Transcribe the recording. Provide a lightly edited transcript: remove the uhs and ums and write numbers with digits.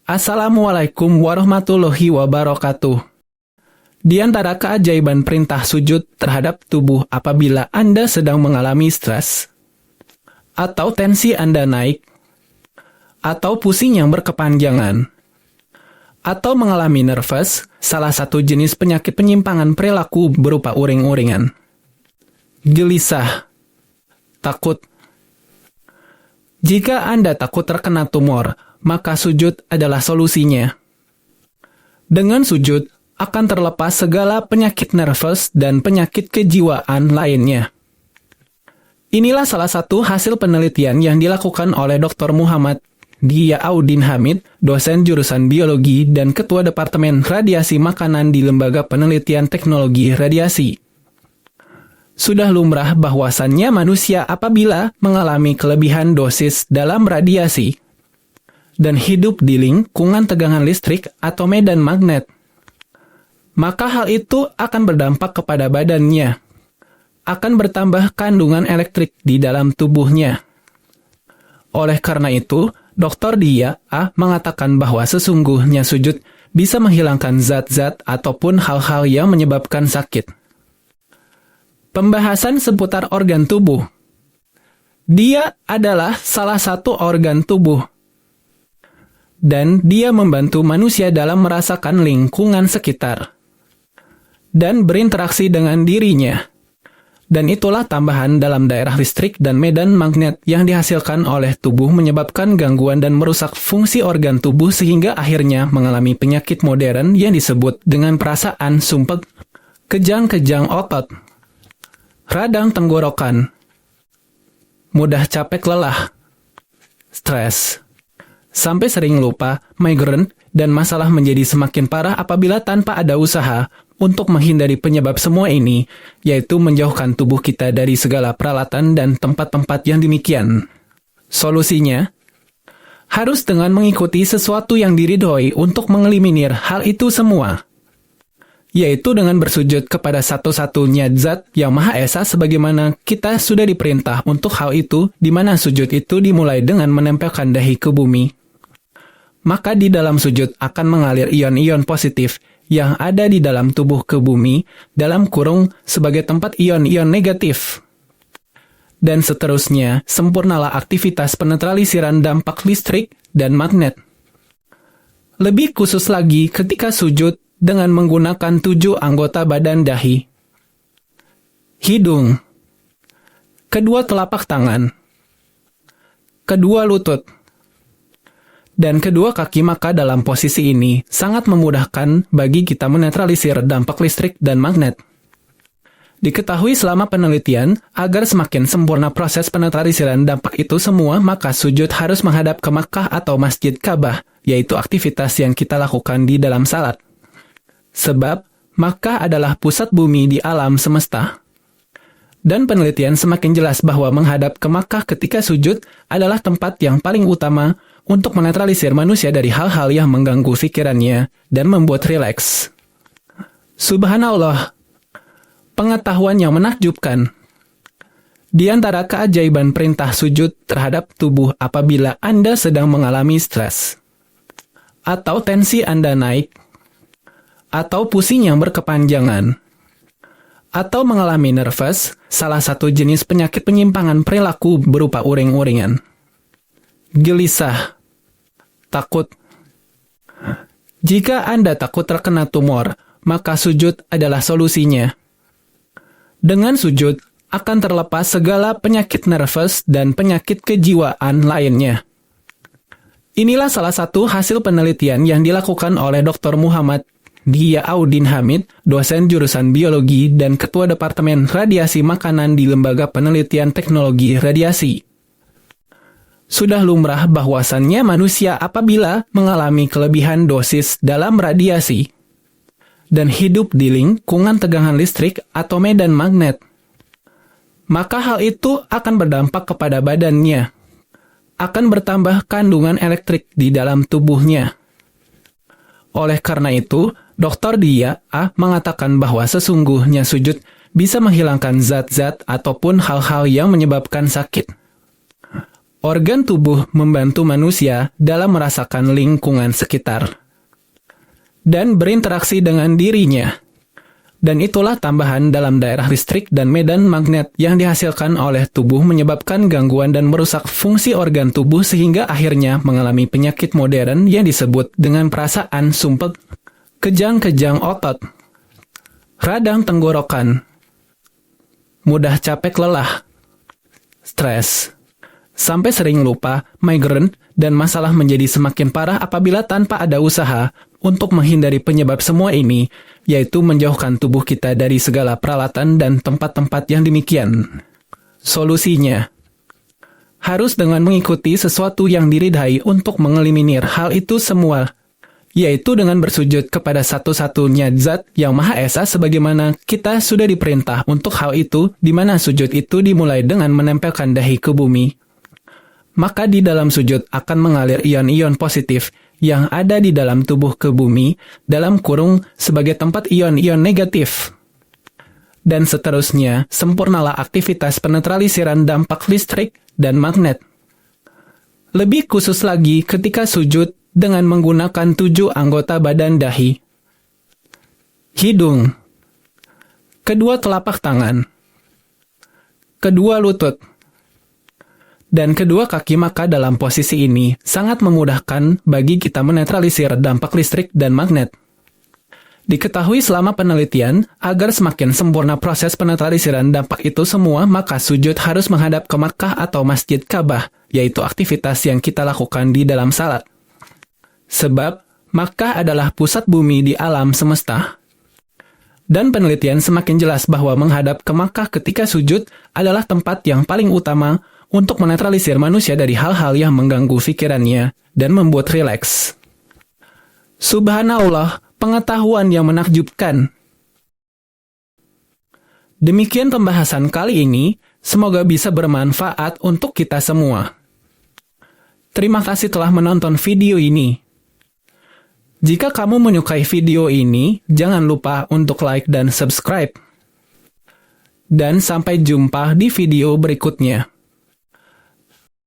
Assalamualaikum warahmatullahi wabarakatuh. Di antara keajaiban perintah sujud terhadap tubuh apabila Anda sedang mengalami stres, atau tensi Anda naik, atau pusing yang berkepanjangan, atau mengalami nervous, salah satu jenis penyakit penyimpangan perilaku berupa uring-uringan, gelisah, takut. Jika Anda takut terkena tumor, maka sujud adalah solusinya. Dengan sujud, akan terlepas segala penyakit nervous dan penyakit kejiwaan lainnya. Inilah salah satu hasil penelitian yang dilakukan oleh Dr. Muhammad Diyaudin Hamid, dosen jurusan biologi dan ketua Departemen Radiasi Makanan di Lembaga Penelitian Teknologi Radiasi. Sudah lumrah bahwasannya manusia apabila mengalami kelebihan dosis dalam radiasi dan hidup di lingkungan tegangan listrik atau medan magnet, maka hal itu akan berdampak kepada badannya, akan bertambah kandungan elektrik di dalam tubuhnya. Oleh karena itu, Dr. Dia mengatakan bahwa sesungguhnya sujud bisa menghilangkan zat-zat ataupun hal-hal yang menyebabkan sakit. Pembahasan seputar organ tubuh. Dia adalah salah satu organ tubuh, dan dia membantu manusia dalam merasakan lingkungan sekitar dan berinteraksi dengan dirinya. Dan itulah tambahan dalam daerah listrik dan medan magnet yang dihasilkan oleh tubuh menyebabkan gangguan dan merusak fungsi organ tubuh sehingga akhirnya mengalami penyakit modern yang disebut dengan perasaan sumpek, kejang-kejang otot, radang tenggorokan, mudah capek lelah, stres, sampai sering lupa, migrain, dan masalah menjadi semakin parah apabila tanpa ada usaha untuk menghindari penyebab semua ini, yaitu menjauhkan tubuh kita dari segala peralatan dan tempat-tempat yang demikian. Solusinya, harus dengan mengikuti sesuatu yang diridhoi untuk mengeliminir hal itu semua, yaitu dengan bersujud kepada satu-satunya zat yang Maha Esa sebagaimana kita sudah diperintah untuk hal itu, di mana sujud itu dimulai dengan menempelkan dahi ke bumi. Maka di dalam sujud akan mengalir ion-ion positif yang ada di dalam tubuh ke bumi, dalam kurung sebagai tempat ion-ion negatif. Dan seterusnya, sempurnalah aktivitas penetralisiran dampak listrik dan magnet. Lebih khusus lagi ketika sujud dengan menggunakan 7 anggota badan dahi, hidung, kedua telapak tangan, kedua lutut, dan kedua kaki, maka dalam posisi ini sangat memudahkan bagi kita menetralisir dampak listrik dan magnet. Diketahui selama penelitian, agar semakin sempurna proses penetralisiran dampak itu semua, maka sujud harus menghadap ke Makkah atau Masjid Ka'bah, yaitu aktivitas yang kita lakukan di dalam salat. Sebab, Makkah adalah pusat bumi di alam semesta. Dan penelitian semakin jelas bahwa menghadap ke Makkah ketika sujud adalah tempat yang paling utama untuk menetralisir manusia dari hal-hal yang mengganggu pikirannya dan membuat rileks. Subhanallah, pengetahuan yang menakjubkan. Di antara keajaiban perintah sujud terhadap tubuh apabila Anda sedang mengalami stres, atau tensi Anda naik, atau pusing yang berkepanjangan, atau mengalami nervous, salah satu jenis penyakit penyimpangan perilaku berupa uring-uringan, gelisah, takut. Jika Anda takut terkena tumor, maka sujud adalah solusinya. Dengan sujud, akan terlepas segala penyakit nervous dan penyakit kejiwaan lainnya. Inilah salah satu hasil penelitian yang dilakukan oleh Dr. Muhammad Diyaudin Hamid, dosen jurusan biologi dan ketua Departemen Radiasi Makanan di Lembaga Penelitian Teknologi Radiasi. Sudah lumrah bahwasannya manusia apabila mengalami kelebihan dosis dalam radiasi dan hidup di lingkungan tegangan listrik atau medan magnet, maka hal itu akan berdampak kepada badannya, akan bertambah kandungan elektrik di dalam tubuhnya. Oleh karena itu, Dr. Dia mengatakan bahwa sesungguhnya sujud bisa menghilangkan zat-zat ataupun hal-hal yang menyebabkan sakit. organ tubuh membantu manusia dalam merasakan lingkungan sekitar dan berinteraksi dengan dirinya. Dan itulah tambahan dalam daerah listrik dan medan magnet yang dihasilkan oleh tubuh menyebabkan gangguan dan merusak fungsi organ tubuh sehingga akhirnya mengalami penyakit modern yang disebut dengan perasaan sumpek, kejang-kejang otot, radang tenggorokan, mudah capek lelah, stres, sampai sering lupa, migrain, dan masalah menjadi semakin parah apabila tanpa ada usaha untuk menghindari penyebab semua ini, yaitu menjauhkan tubuh kita dari segala peralatan dan tempat-tempat yang demikian. Solusinya harus dengan mengikuti sesuatu yang diridhai untuk mengeliminir hal itu semua, yaitu dengan bersujud kepada satu-satunya zat yang Maha Esa sebagaimana kita sudah diperintah untuk hal itu, di mana sujud itu dimulai dengan menempelkan dahi ke bumi. Maka di dalam sujud akan mengalir ion-ion positif yang ada di dalam tubuh ke bumi, dalam kurung sebagai tempat ion-ion negatif. Dan seterusnya, sempurnalah aktivitas penetralisiran dampak listrik dan magnet. Lebih khusus lagi ketika sujud dengan menggunakan 7 anggota badan dahi, hidung, kedua telapak tangan, kedua lutut, dan kedua kaki, maka dalam posisi ini sangat memudahkan bagi kita menetralisir dampak listrik dan magnet. Diketahui selama penelitian, agar semakin sempurna proses penetralisiran dampak itu semua, maka sujud harus menghadap ke Makkah atau Masjid Ka'bah, yaitu aktivitas yang kita lakukan di dalam salat. Sebab, Makkah adalah pusat bumi di alam semesta. Dan penelitian semakin jelas bahwa menghadap ke Makkah ketika sujud adalah tempat yang paling utama untuk menetralisir manusia dari hal-hal yang mengganggu pikirannya dan membuat rileks. Subhanallah, pengetahuan yang menakjubkan. Demikian pembahasan kali ini, semoga bisa bermanfaat untuk kita semua. Terima kasih telah menonton video ini. Jika kamu menyukai video ini, jangan lupa untuk like dan subscribe. Dan sampai jumpa di video berikutnya.